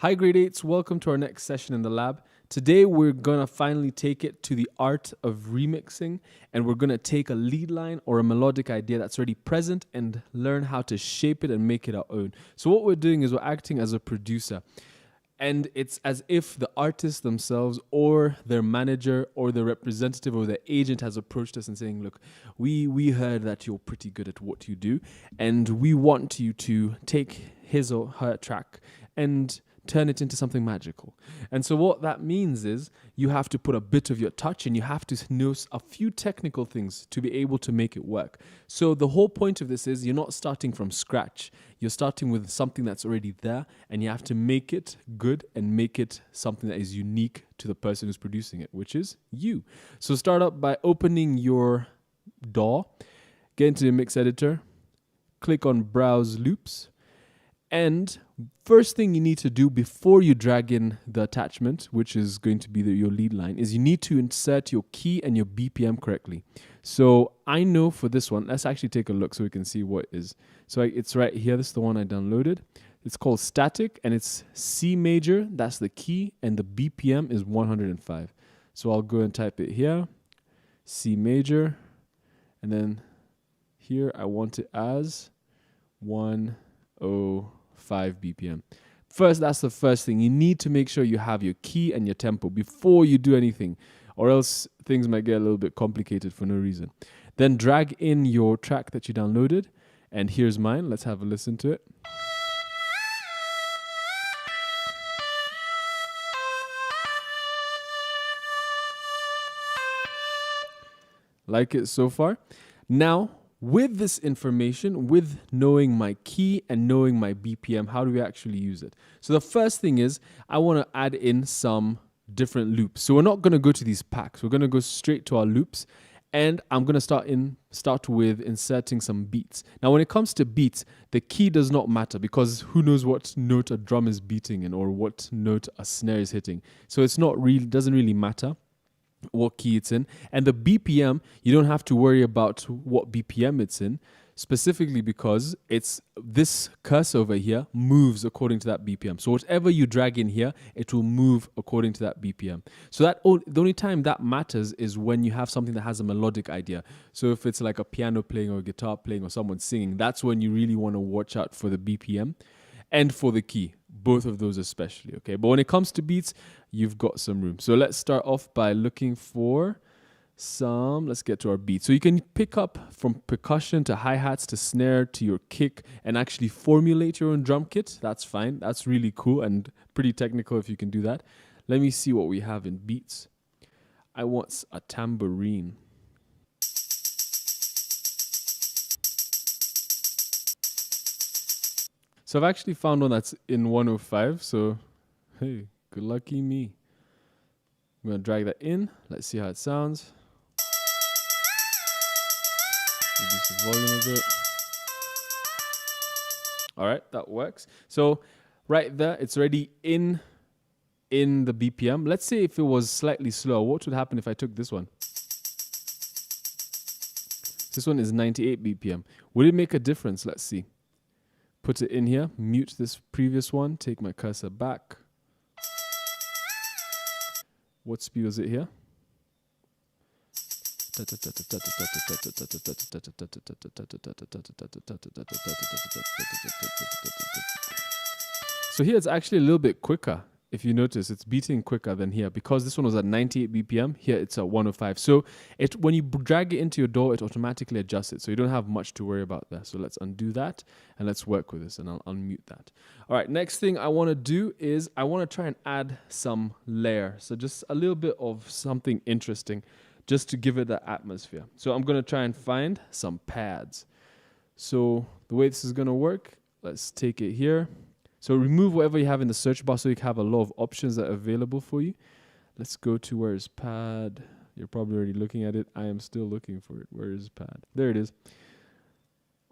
Hi grade 8s, welcome to our next session in the lab. Today we're gonna finally take it to the art of remixing, and we're gonna take a lead line or a melodic idea that's already present and learn how to shape it and make it our own. So what we're doing is we're acting as a producer, and it's as if the artist themselves or their manager or the representative or the agent has approached us and saying, look, we heard that you're pretty good at what you do, and we want you to take his or her track and turn it into something magical. And so what that means is you have to put a bit of your touch, and you have to know a few technical things to be able to make it work. So the whole point of this is you're not starting from scratch. You're starting with something that's already there, and you have to make it good and make it something that is unique to the person who's producing it, which is you. So start up by opening your DAW, get into the mix editor, click on browse loops, and first thing you need to do before you drag in the attachment, which is going to be your lead line, is you need to insert your key and your BPM correctly. So I know for this one, let's actually take a look so we can see what it is. So it's right here. This is the one I downloaded. It's called Static, and it's C major. That's the key, and the BPM is 105. So I'll go and type it here, C major, and then here I want it as 105 BPM. First, that's the first thing. You need to make sure you have your key and your tempo before you do anything, or else things might get a little bit complicated for no reason. Then drag in your track that you downloaded, and here's mine. Let's have a listen to it. Like it so far? Now, with this information, with knowing my key and knowing my BPM, how do we actually use it? So the first thing is I want to add in some different loops. So we're not going to go to these packs. We're going to go straight to our loops, and I'm going to start with inserting some beats. Now, when it comes to beats, the key does not matter, because who knows what note a drum is beating in or what note a snare is hitting. So it's not really, doesn't really matter what key it's in. And the BPM, you don't have to worry about what BPM it's in, specifically because it's this cursor over here moves according to that BPM. So whatever you drag in here, it will move according to that BPM. So the only time that matters is when you have something that has a melodic idea. So if it's like a piano playing or a guitar playing or someone singing, that's when you really want to watch out for the BPM and for the key, both of those especially, okay? But when it comes to beats, you've got some room. So let's start off by looking for let's get to our beat. So you can pick up from percussion to hi-hats to snare to your kick and actually formulate your own drum kit. That's fine. That's really cool and pretty technical if you can do that. Let me see what we have in beats. I want a tambourine. So I've actually found one that's in 105. So, hey, good lucky me. I'm going to drag that in. Let's see how it sounds. Reduce the volume a bit. All right, that works. So right there, it's already in the BPM. Let's say if it was slightly slower, what would happen if I took this one? This one is 98 BPM. Would it make a difference? Let's see. Put it in here, mute this previous one, take my cursor back. What speed was it here? So here it's actually a little bit quicker. If you notice, it's beating quicker than here, because this one was at 98 BPM. Here it's at 105. So when you drag it into your DAW, it automatically adjusts it. So you don't have much to worry about there. So let's undo that and let's work with this, and I'll unmute that. All right, next thing I want to do is I want to try and add some layer. So just a little bit of something interesting just to give it that atmosphere. So I'm going to try and find some pads. So the way this is going to work, let's take it here. So remove whatever you have in the search bar so you can have a lot of options that are available for you. Let's go to where is pad. You're probably already looking at it. I am still looking for it. Where is pad? There it is.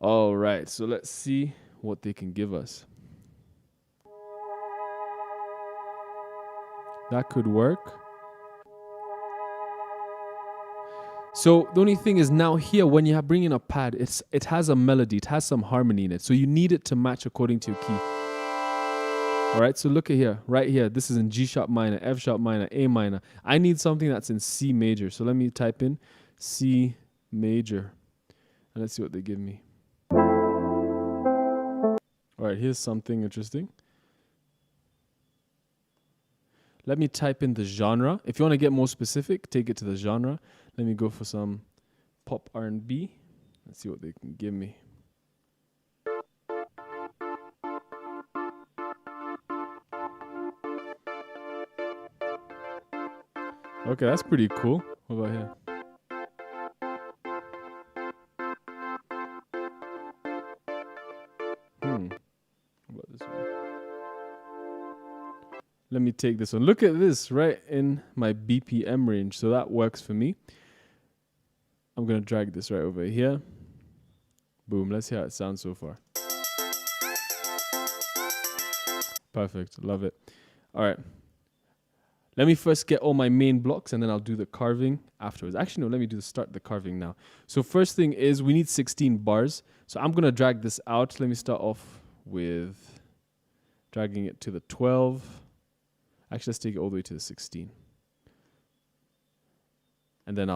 All right, so let's see what they can give us. That could work. So the only thing is now here, when you bring in a pad, it has a melody, it has some harmony in it. So you need it to match according to your key. All right, so look at here, right here. This is in G sharp minor, F sharp minor, A minor. I need something that's in C major. So let me type in C major. And let's see what they give me. All right, here's something interesting. Let me type in the genre. If you want to get more specific, take it to the genre. Let me go for some pop R&B. Let's see what they can give me. Okay, that's pretty cool. What about here? What about this one? Let me take this one. Look at this, right in my BPM range. So that works for me. I'm going to drag this right over here. Boom. Let's see how it sounds so far. Perfect. Love it. All right. Let me first get all my main blocks and then I'll do the carving afterwards. Actually, no, let me start the carving now. So first thing is we need 16 bars. So I'm going to drag this out. Let me start off with dragging it to the 12. Actually, let's take it all the way to the 16. And then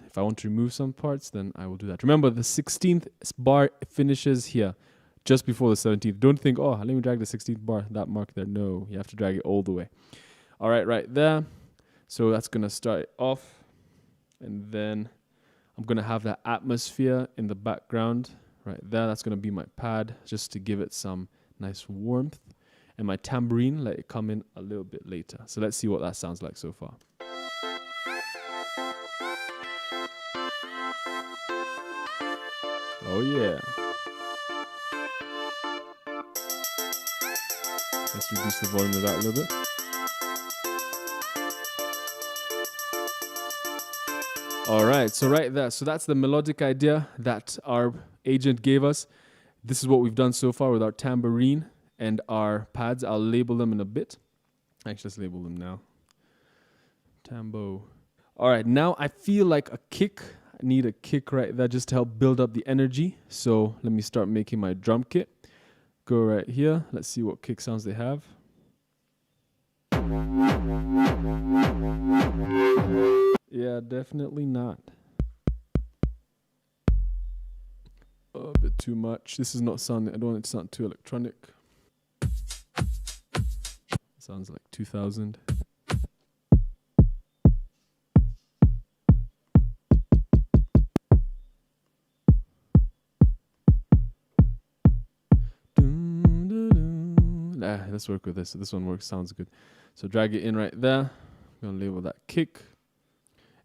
if I want to remove some parts, then I will do that. Remember, the 16th bar finishes here, just before the 17th. Don't think, oh, let me drag the 16th bar, that mark there. No, you have to drag it all the way. All right, right there. So that's going to start off. And then I'm going to have that atmosphere in the background right there. That's going to be my pad, just to give it some nice warmth. And my tambourine, let it come in a little bit later. So let's see what that sounds like so far. Oh yeah. Let's reduce the volume of that a little bit. All right, so right there. So that's the melodic idea that our agent gave us. This is what we've done so far with our tambourine and our pads. I'll label them in a bit. Actually, let's label them now. Tambo. All right, now I feel like a kick. I need a kick right there just to help build up the energy. So let me start making my drum kit. Go right here. Let's see what kick sounds they have. Yeah, definitely not. Oh, a bit too much. This is not sounding, I don't want it to sound too electronic. Sounds like 2000. Let's work with this. So this one works, sounds good. So drag it in right there. I'm gonna label that kick.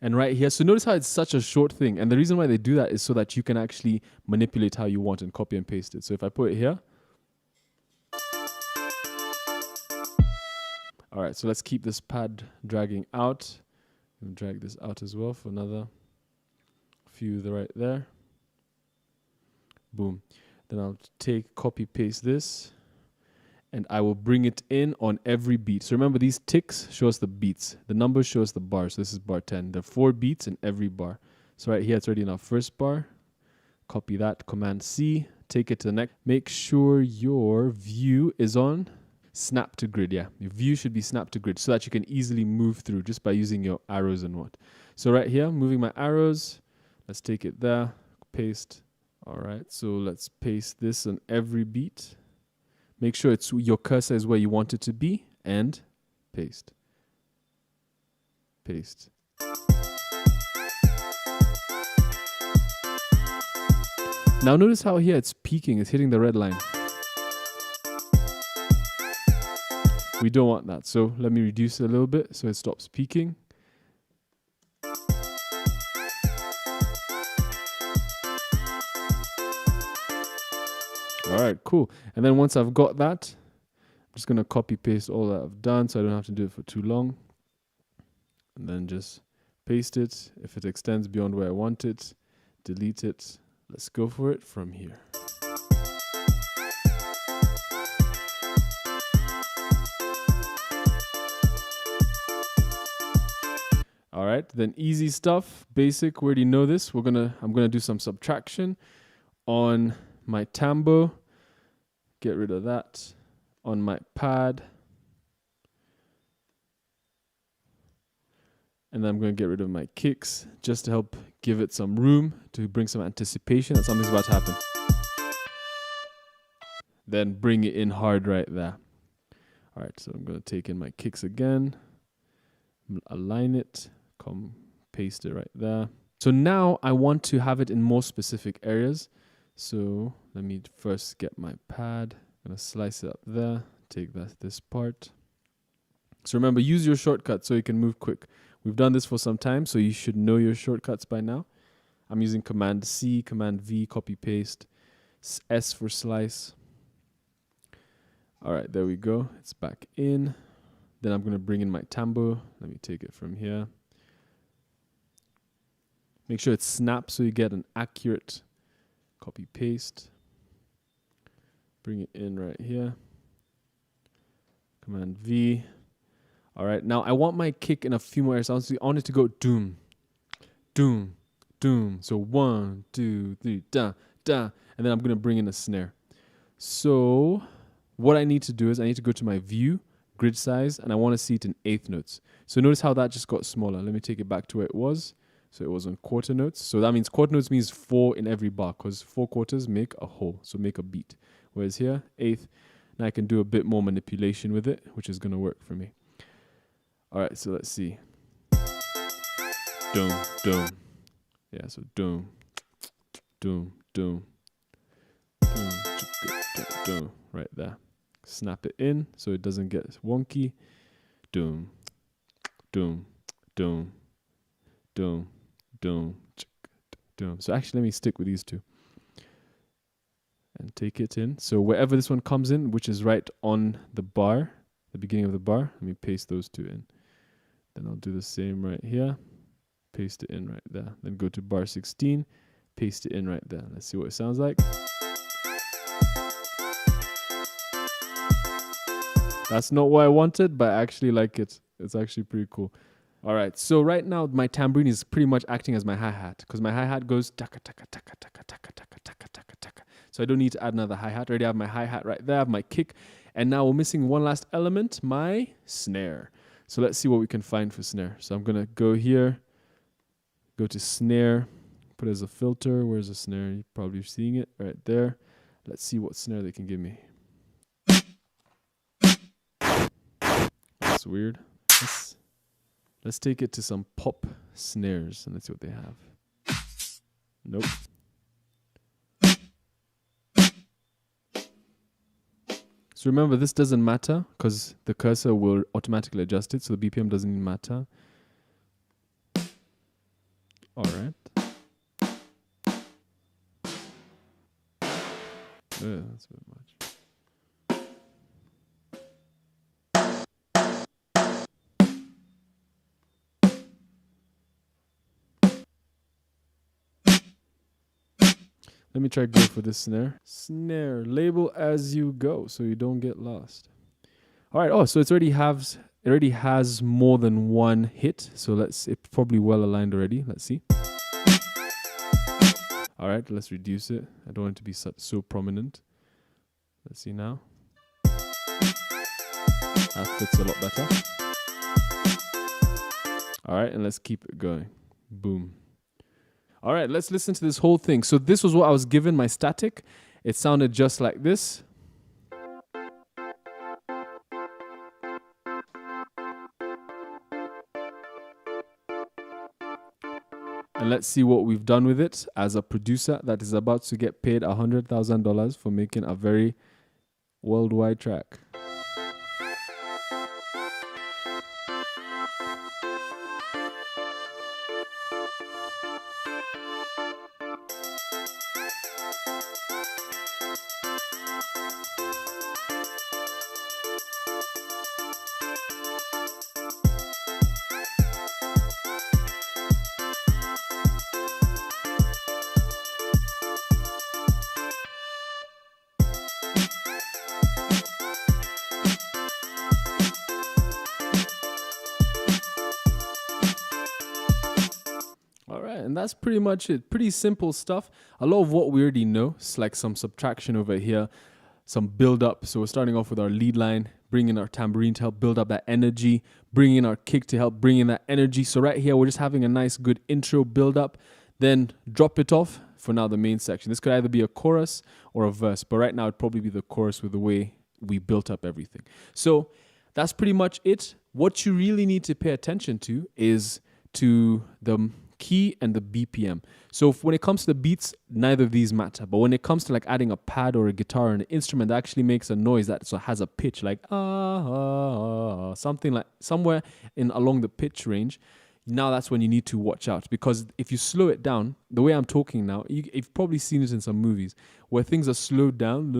And right here, so notice how it's such a short thing. And the reason why they do that is so that you can actually manipulate how you want and copy and paste it. So if I put it here. All right, so let's keep this pad dragging out. I'm gonna drag this out as well for another few right there. Boom. Then I'll copy paste this. And I will bring it in on every beat. So remember, these ticks show us the beats. The numbers show us the bars. So this is bar 10. There are 4 beats in every bar. So right here, it's already in our first bar. Copy that, Command C, take it to the next. Make sure your view is on snap to grid. Yeah, your view should be snap to grid so that you can easily move through just by using your arrows and what. So right here, moving my arrows. Let's take it there, paste. All right, so let's paste this on every beat. Make sure your cursor is where you want it to be, and paste. Paste. Now notice how here it's peaking, it's hitting the red line. We don't want that, so let me reduce it a little bit so it stops peaking. All right, cool. And then once I've got that, I'm just going to copy paste all that I've done so I don't have to do it for too long. And then just paste it. If it extends beyond where I want it, delete it. Let's go for it from here. All right, then easy stuff, basic, we already know this. I'm gonna do some subtraction on my tambo. Get rid of that. On my pad, And then I'm going to get rid of my kicks just to help give it some room, to bring some anticipation that something's about to happen. Then bring it in hard right there. All right, so I'm going to take in my kicks again, align it, paste it right there. So now I want to have it in more specific areas. So let me first get my pad. I'm going to slice it up there, take this part. So remember, use your shortcut so you can move quick. We've done this for some time, so you should know your shortcuts by now. I'm using Command C, Command V, copy paste, S for slice. All right, there we go. It's back in. Then I'm going to bring in my tambo. Let me take it from here. Make sure it snaps so you get an accurate copy paste. Bring it in right here. Command V. All right, now I want my kick in a few more areas. I want it to go doom, doom, doom. So 1, 2, 3, da, da. And then I'm going to bring in a snare. So what I need to do is I need to go to my view, grid size, and I want to see it in eighth notes. So notice how that just got smaller. Let me take it back to where it was. So it was on quarter notes. So that means quarter notes means 4 in every bar, because 4 quarters make a whole, so make a beat. Whereas here, eighth, now I can do a bit more manipulation with it, which is going to work for me. All right, so let's see. Doom, doom. Yeah, so doom, doom, doom, doom, doom, right there. Snap it in so it doesn't get wonky. Doom, doom, doom, doom, doom, doom. So actually, let me stick with these two and take it in. So wherever this one comes in, which is right on the bar, the beginning of the bar, let me paste those two in. Then I'll do the same right here. Paste it in right there. Then go to bar 16, paste it in right there. Let's see what it sounds like. That's not what I wanted, but I actually like it. It's actually pretty cool. All right, so right now my tambourine is pretty much acting as my hi-hat, because my hi-hat goes taka taka taka taka taka taka taka taka taka. So I don't need to add another hi-hat. I already have my hi-hat right there, I have my kick, and now we're missing one last element, my snare. So let's see what we can find for snare. So I'm gonna go here, go to snare, put it as a filter. Where's the snare? You're probably seeing it right there. Let's see what snare they can give me. That's weird. Let's take it to some pop snares and let's see what they have. Nope. So remember, this doesn't matter because the cursor will automatically adjust it, so the BPM doesn't even matter. All right. That's a bit much. Let me try go for this snare. Snare, label as you go so you don't get lost. All right, so it already has more than one hit. So it's probably well aligned already. Let's see. All right, let's reduce it. I don't want it to be so prominent. Let's see now. That fits a lot better. All right, and let's keep it going. Boom. All right, let's listen to this whole thing. So this was what I was given, my static. It sounded just like this. And let's see what we've done with it as a producer that is about to get paid $100,000 for making a very worldwide track. And that's pretty much it. Pretty simple stuff. A lot of what we already know. It's like some subtraction over here, some build up. So we're starting off with our lead line, bring in our tambourine to help build up that energy, bring in our kick to help bring in that energy. So right here, we're just having a nice, good intro build up, then drop it off for now the main section. This could either be a chorus or a verse, but right now it'd probably be the chorus with the way we built up everything. So that's pretty much it. What you really need to pay attention to is to the key and the BPM. So when it comes to the beats, neither of these matter. But when it comes to like adding a pad or a guitar or an instrument that actually makes a noise that so has a pitch like something like somewhere in along the pitch range, now that's when you need to watch out, because if you slow it down, the way I'm talking now, you've probably seen it in some movies where things are slowed down,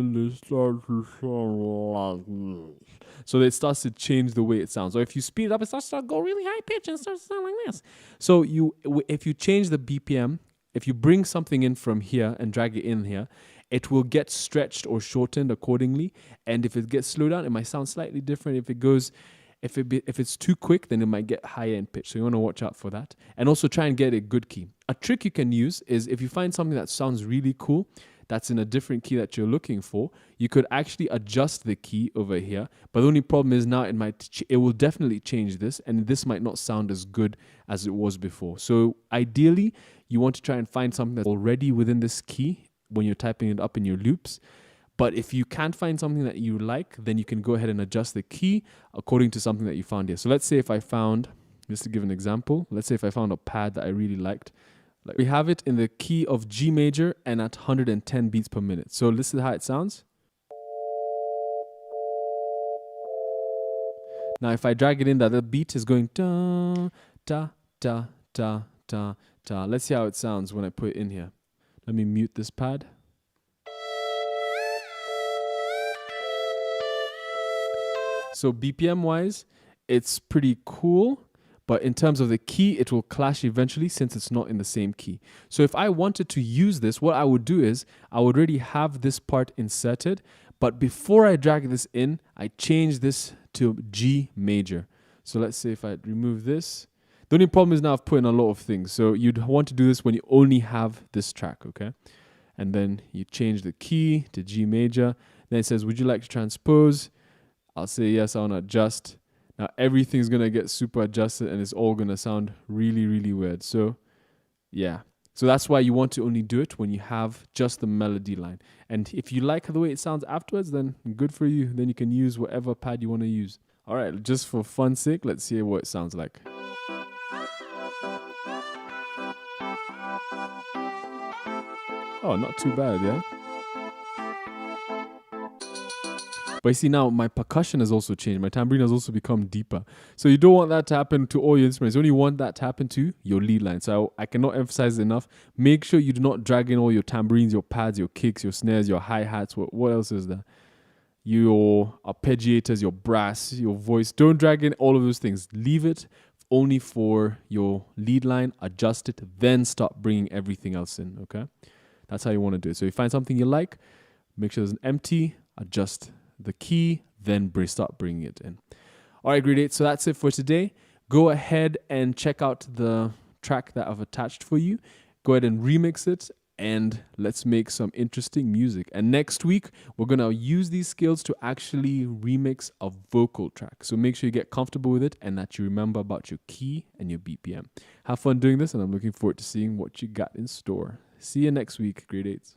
so it starts to change the way it sounds. Or if you speed it up, it starts to go really high pitch and starts to sound like this. So if you change the BPM, if you bring something in from here and drag it in here, it will get stretched or shortened accordingly. And if it gets slowed down, it might sound slightly different. If it's too quick, then it might get higher in pitch. So you want to watch out for that. And also try and get a good key. A trick you can use is if you find something that sounds really cool, that's in a different key that you're looking for, you could actually adjust the key over here. But the only problem is now it will definitely change this, and this might not sound as good as it was before. So ideally, you want to try and find something that's already within this key when you're typing it up in your loops. But if you can't find something that you like, then you can go ahead and adjust the key according to something that you found here. So let's say if I found, just to give an example, let's say if I found a pad that I really liked, like we have it in the key of G major and at 110 beats per minute. So listen to how it sounds. Now if I drag it in, that the beat is going da, da, da, da, da, da. Let's see how it sounds when I put it in here. Let me mute this pad. So BPM wise, it's pretty cool, but in terms of the key, it will clash eventually since it's not in the same key. So if I wanted to use this, what I would do is I would already have this part inserted, but before I drag this in, I change this to G major. So let's say if I remove this, the only problem is now I've put in a lot of things. So you'd want to do this when you only have this track, okay? And then you change the key to G major. Then it says, would you like to transpose? I'll say yes, I want to adjust. Now everything's going to get super adjusted and it's all going to sound really, really weird. So yeah. So that's why you want to only do it when you have just the melody line. And if you like the way it sounds afterwards, then good for you. Then you can use whatever pad you want to use. All right, just for fun's sake, let's see what it sounds like. Oh, not too bad, yeah? But you see now my percussion has also changed. My tambourine has also become deeper. So you don't want that to happen to all your instruments. You only want that to happen to your lead line. So I cannot emphasize it enough. Make sure you do not drag in all your tambourines, your pads, your kicks, your snares, your hi-hats. What else is there? Your arpeggiators, your brass, your voice. Don't drag in all of those things. Leave it only for your lead line. Adjust it. Then start bringing everything else in, okay? That's how you want to do it. So you find something you like. Make sure there's an empty. Adjust the key, then start bringing it in. All right, grade 8. So that's it for today. Go ahead and check out the track that I've attached for you. Go ahead and remix it, and let's make some interesting music. And next week, we're going to use these skills to actually remix a vocal track. So make sure you get comfortable with it and that you remember about your key and your BPM. Have fun doing this, and I'm looking forward to seeing what you got in store. See you next week, grade 8s.